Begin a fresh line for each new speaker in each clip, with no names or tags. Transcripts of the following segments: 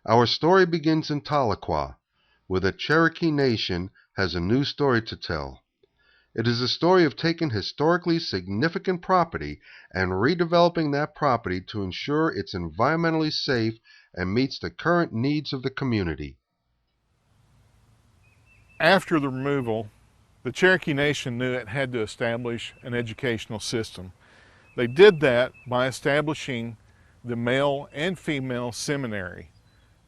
Our story begins in Tahlequah, where the Cherokee Nation has a new story to tell. It is a story of taking historically significant property and redeveloping that property to ensure it's environmentally safe and meets the current needs of the community.
After the removal, the Cherokee Nation knew it had to establish an educational system. They did that by establishing the male and female seminary.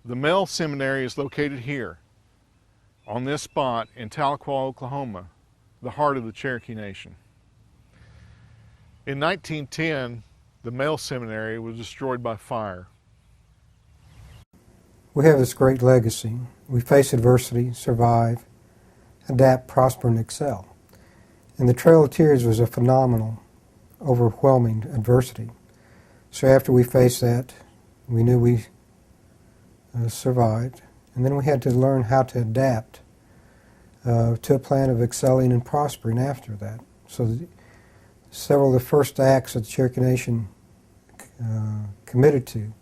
The male seminary is located here, on this spot in Tahlequah, Oklahoma, the heart of the Cherokee Nation. In 1910, the male seminary was destroyed by fire.
We have this great legacy. We face adversity, survive, adapt, prosper, and excel. And the Trail of Tears was a phenomenal, overwhelming adversity. So after we faced that, we knew we survived, and then we had to learn how to adapt to a plan of excelling and prospering after that. So several of the first acts that the Cherokee Nation committed to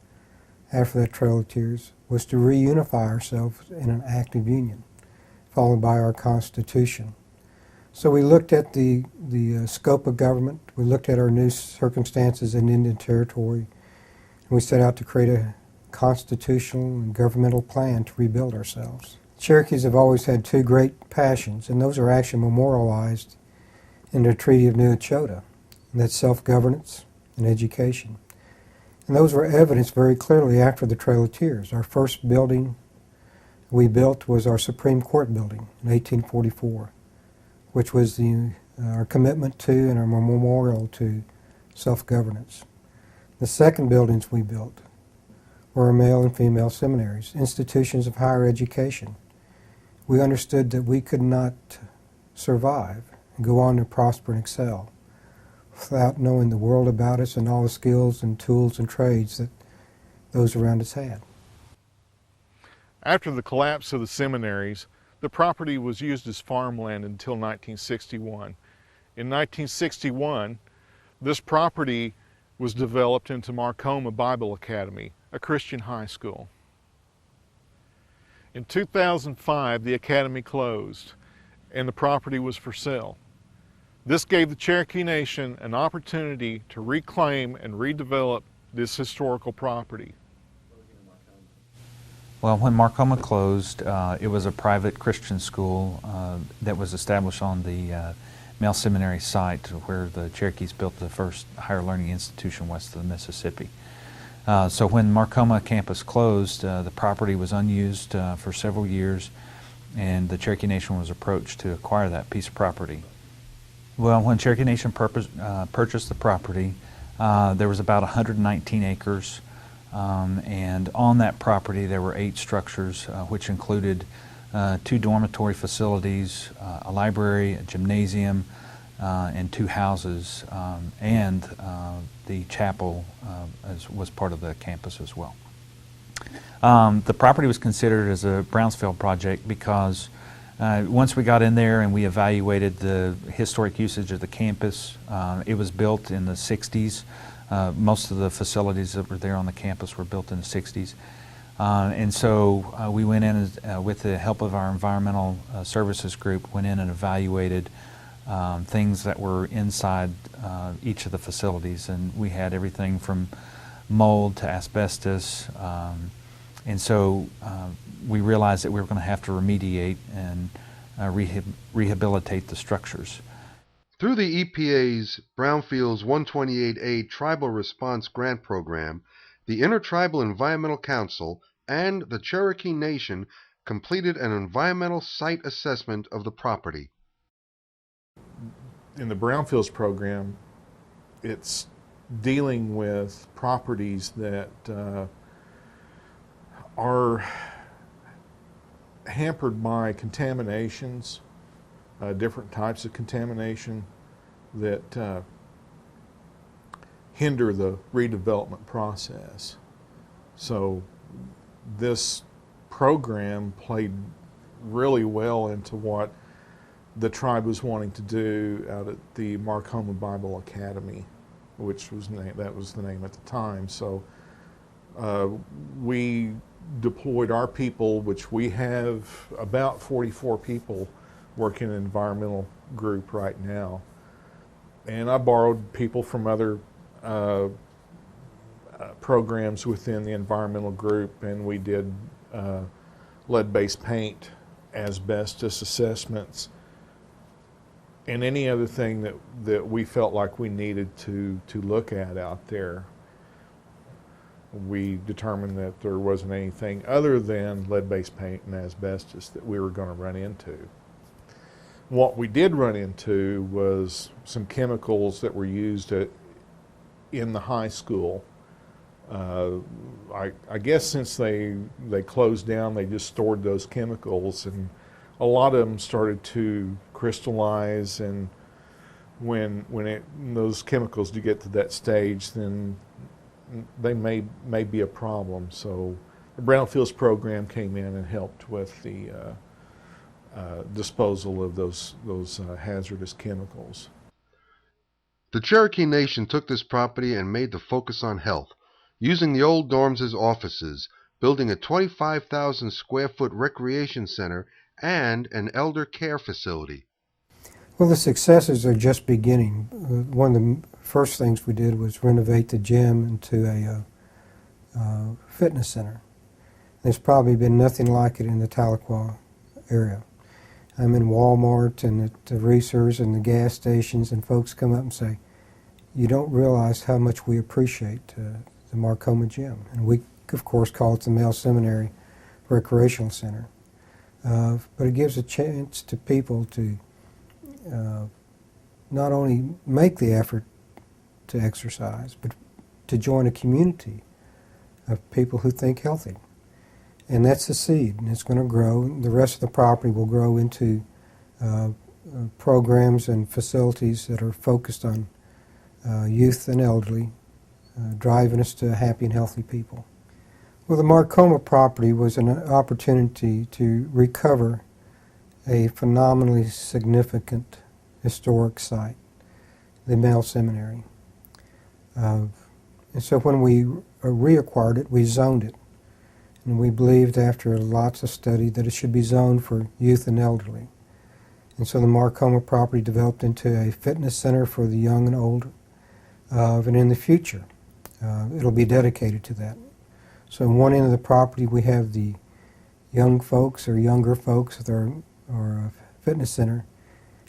after that Trail of Tears was to reunify ourselves in an active union, followed by our Constitution. So we looked at the scope of government, we looked at our new circumstances in Indian Territory, and we set out to create a constitutional and governmental plan to rebuild ourselves. Cherokees have always had two great passions, and those are actually memorialized in the Treaty of New Echota, and that's self-governance and education. And those were evidenced very clearly after the Trail of Tears. Our first building we built was our Supreme Court building in 1844, which was our commitment to and our memorial to self-governance. The second buildings we built were our male and female seminaries, institutions of higher education. We understood that we could not survive and go on to prosper and excel without knowing the world about us and all the skills and tools and trades that those around us had.
After the collapse of the seminaries, the property was used as farmland until 1961. In 1961, this property was developed into Marcoma Bible Academy, a Christian high school. In 2005, the academy closed and the property was for sale. This gave the Cherokee Nation an opportunity to reclaim and redevelop this historical property.
Well, when Marcoma closed, it was a private Christian school that was established on the male seminary site where the Cherokees built the first higher learning institution west of the Mississippi. So when Marcoma campus closed, the property was unused for several years, and the Cherokee Nation was approached to acquire that piece of property. Well, when Cherokee Nation purchased the property, there was about 119 acres. And on that property there were 8 structures, which included 2 dormitory facilities, a library, a gymnasium, and 2 houses, and the chapel was part of the campus as well. The property was considered as a Brownfield project because once we got in there and we evaluated the historic usage of the campus, it was built in the 60s. Most of the facilities that were there on the campus were built in the 60s. And so we went in with the help of our environmental services group, went in and evaluated things that were inside each of the facilities. And we had everything from mold to asbestos. And so we realized that we were going to have to remediate and rehabilitate the structures.
Through the EPA's Brownfield's 128A Tribal Response Grant Program, the Intertribal Environmental Council and the Cherokee Nation completed an environmental site assessment of the property.
In the Brownfields program, it's dealing with properties that are hampered by contaminations, different types of contamination that hinder the redevelopment process. So this program played really well into what the tribe was wanting to do out at the Marcoma Bible Academy, which was that was the name at the time. So we deployed our people, which we have about 44 people working in an environmental group right now. And I borrowed people from other programs within the environmental group, and we did lead-based paint, asbestos assessments, and any other thing that we felt like we needed to look at out there. We determined that there wasn't anything other than lead-based paint and asbestos that we were going to run into. What we did run into was some chemicals that were used in the high school. I guess since they closed down, they just stored those chemicals, and a lot of them started to crystallize, and when those chemicals do get to that stage, then they may be a problem. So the Brownfields program came in and helped with the disposal of those hazardous chemicals.
The Cherokee Nation took this property and made the focus on health, using the old dorms as offices, building a 25,000 square foot recreation center and an elder care facility.
Well, the successes are just beginning. One of the first things we did was renovate the gym into a fitness center. There's probably been nothing like it in the Tahlequah area. I'm in Walmart and at the Reese's and the gas stations, and folks come up and say, "You don't realize how much we appreciate the Marcoma Gym." And we, of course, call it the Male Seminary Recreational Center. But it gives a chance to people to not only make the effort to exercise, but to join a community of people who think healthy. And that's the seed, and it's going to grow. The rest of the property will grow into programs and facilities that are focused on youth and elderly, driving us to happy and healthy people. Well, the Marcoma property was an opportunity to recover a phenomenally significant historic site, the Male Seminary. And so when we reacquired it, we zoned it. And we believed after lots of study that it should be zoned for youth and elderly. And so the Marcoma property developed into a fitness center for the young and old. And in the future, it'll be dedicated to that. So on one end of the property, we have the young folks or younger folks with our fitness center.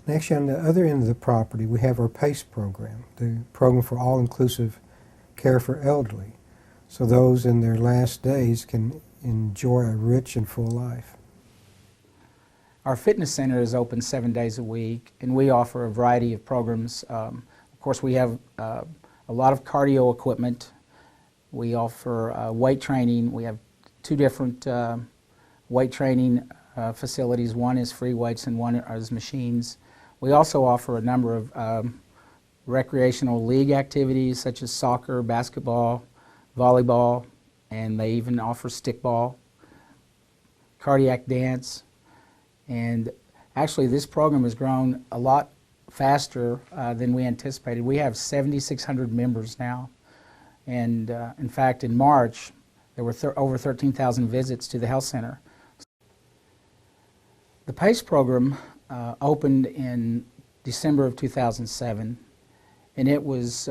And actually on the other end of the property, we have our PACE program, the program for all-inclusive care for elderly. So those in their last days can enjoy a rich and full life.
Our fitness center is open 7 days a week, and we offer a variety of programs. Of course, we have a lot of cardio equipment. We offer weight training. We have two different weight training facilities. One is free weights and one is machines. We also offer a number of recreational league activities such as soccer, basketball, volleyball, and they even offer stickball, cardiac dance. And actually this program has grown a lot faster than we anticipated. We have 7,600 members now. And in fact, in March, there were over 13,000 visits to the health center. The PACE program opened in December of 2007, and it was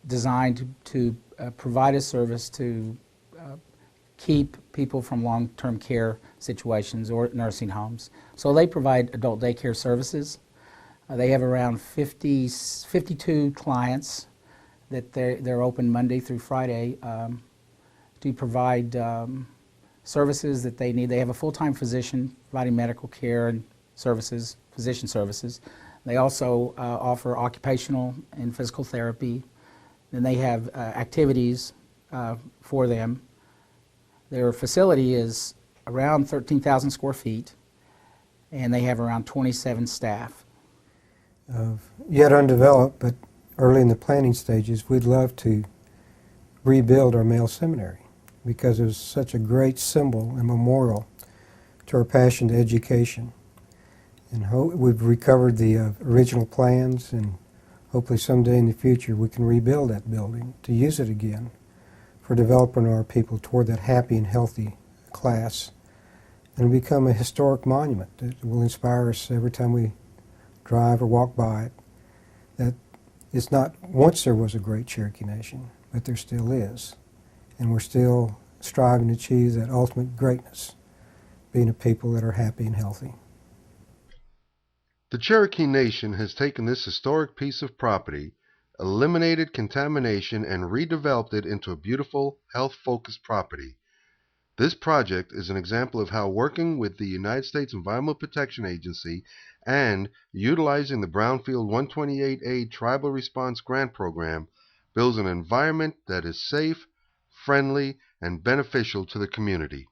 designed to provide a service to keep people from long-term care situations or nursing homes. So they provide adult daycare services. They have around 52 clients that they're open Monday through Friday to provide services that they need. They have a full-time physician providing medical care and services, physician services. They also offer occupational and physical therapy. And they have activities for them. Their facility is around 13,000 square feet, and they have around 27 staff.
Yet undeveloped, but early in the planning stages, we'd love to rebuild our male seminary because it was such a great symbol and memorial to our passion to education. And we've recovered the original plans, and hopefully someday in the future we can rebuild that building to use it again for developing our people toward that happy and healthy class, and it'll become a historic monument that will inspire us every time we drive or walk by it. That it's not once there was a great Cherokee Nation, but there still is. And we're still striving to achieve that ultimate greatness, being a people that are happy and healthy.
The Cherokee Nation has taken this historic piece of property, eliminated contamination, and redeveloped it into a beautiful, health-focused property. This project is an example of how working with the United States Environmental Protection Agency and utilizing the Brownfield 128A Tribal Response Grant Program builds an environment that is safe, friendly, and beneficial to the community.